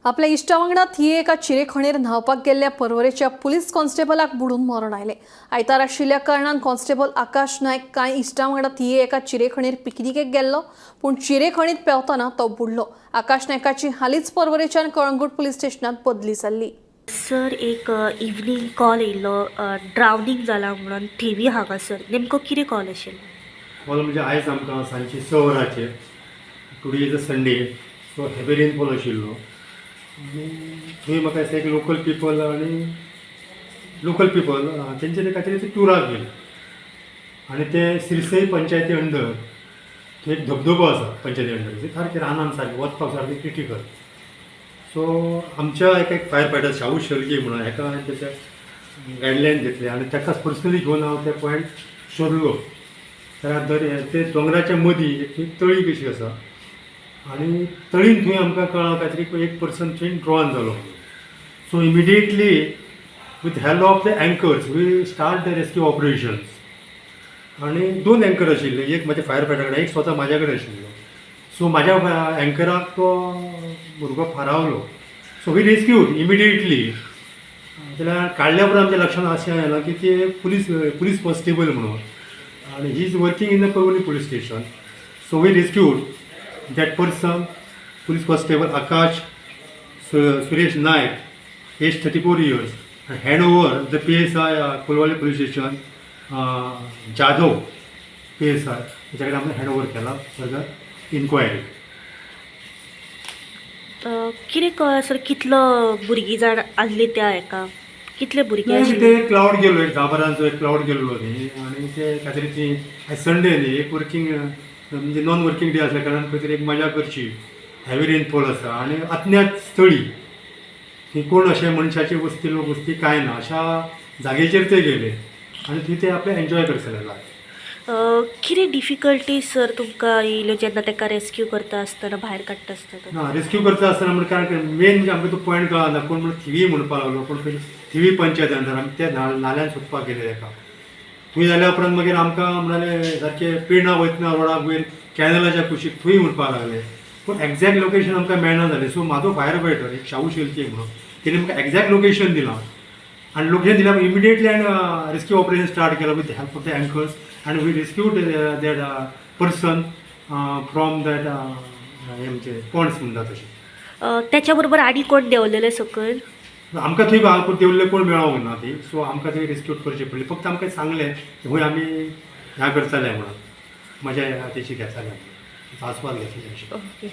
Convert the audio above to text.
आपल्या इश्टा वांगडा थिये एका चिरेखणेर न्हावपाक गेल्ल्या परवरेच्या पुलीस कॉन्स्टेबलाक बुडून मरण आयलें। आयतार आशिल्ल्या कारणान कॉन्स्टेबल आकाश नायक कांय इश्टां वांगडा थिये एका चिरेखणेर पिकनिकेक गेल्लो, पूण चिरेखणीत पेवतना तो बुडलो। आकाश नायकाची हालींच परवरेच्यान कळंगूट पुलीस स्टेशनात बदली जाल्ली। सर, एक इवनिंग कॉल येयल्लो ड्रावनींग जाला म्हणून थिवी हांगासर नेमको कितें कॉल आशिल्लो? कॉल म्हणजे आयज आमकां सांजची 6 वरांचेर today is a Sunday, so heavy rainfall आशिल्लो आनी थंय म्हाका दिसता एक लोकल पीपल तेंचे खातीर ते टुराक गेले आनी ते सिरसय पंचायती अंडर थंय एक धबधबो आसा पंचायती अंडर, ते सारकें रानान सारकें वचपाक सारकें क्रिटिकल. सो आमच्या एक फायर फायटर शाहू शेळके म्हणून हेका तेचे गायडलायन घेतले आनी ताका पर्सनली घेवन हांव ते पॉयंट शोधलो. तर ते दोंगराच्या मदीं एक तळी कशी आसा आनी तळीन थंय आमकां कळ्ळां काहीतरी एक पर्सन थंय ड्रॉन जालो. So immediately with help of the anchors we start the rescue operations. आनी 2 एंकर आशिल्ले, एक म्हाज्या फायर फायटर कडेन, एक स्वता म्हाज्या कडेन आशिल्लो. सो म्हाज्या एंकराक तो भुरगो फारावलो. So we rescued immediately. जाल्यार काडल्या उपरांत आमच्या लक्षांत अशें आयलां की ते पुलीस कॉन्स्टेबल म्हणून and he is working in the Pervani police station. So we rescued that person, police constable Akash Suresh Naik, age 34 years, and hand over the PSI Kolwale police station, Jadhav PSI, त्याच्याकडे आम्ही hand over केला further inquiry. कितें कळ्ळां sir, कितलो भुरगीं जाण आसली त्या हेका, कितले भुरगे आशिल्ले? ते क्लाउड गेलो, एक 10 वरांचो एक क्लाउड गेल्लो न्ही, आनी ते खातीर ती आयज संडे न्ही, एक वर्किंग म्हणजे नॉन वर्किंग डे आसल्या कारणान खंय तरी एक मजा करची. हेवी रेनफॉल आसा आनी अज्ञात स्थळी, थंय कोण अशें मनशाची वस्ती कांय ना अशा जागेचेर ते गेले आनी थंय ते आपले एन्जॉय करतले लायफ. कितें डिफिकल्टीज सर तुमकां येयल्यो जेन्ना ताका रेस्क्यू करता आसतना, भायर काडटा आसतना? ना, रेस्क्यू करता आसतना म्हणजे काय मेन म्हणजे आमकां तो पॉयंट कळना, कोण म्हणून थिवी म्हणपाक लागलो, कोण खंय थिवी पंचायत अंडर आमी त्या नाल्यान सोदपाक गेले ताका. थंय जाल्या उपरांत मागीर आमकां म्हणाले सारकें पिळना वयतना रोडाक वयर कॅनलाच्या कुशीक थंय म्हणपाक लागले, पूण एक्झॅक्ट लोकेशन आमकां मेळना जालें. सो म्हाजो फायर फायटर एक शाहू शेळके म्हणून तेणे म्हाका एक्झॅक्ट लोकेशन दिलां आनी लोकेशन दिल्या इमिडिएटली आनी रेस्क्यू ऑपरेशन स्टार्ट केलं with help of the anchors and we rescued that person from that आमचे पॉन्ड्स म्हणटा तशें. त्याच्या बरोबर आनी कोण देंवलेले सकयल? आमकां थंय देंवल्ले कोण मेळोंक ना ती. सो आमकां थंय रेस्क्यू करचें पडलें. फक्त आमकां सांगलें खंय आमी ह्या करतले म्हणून, मजा तेची घेतले, आस्वाद घेतले. ओके.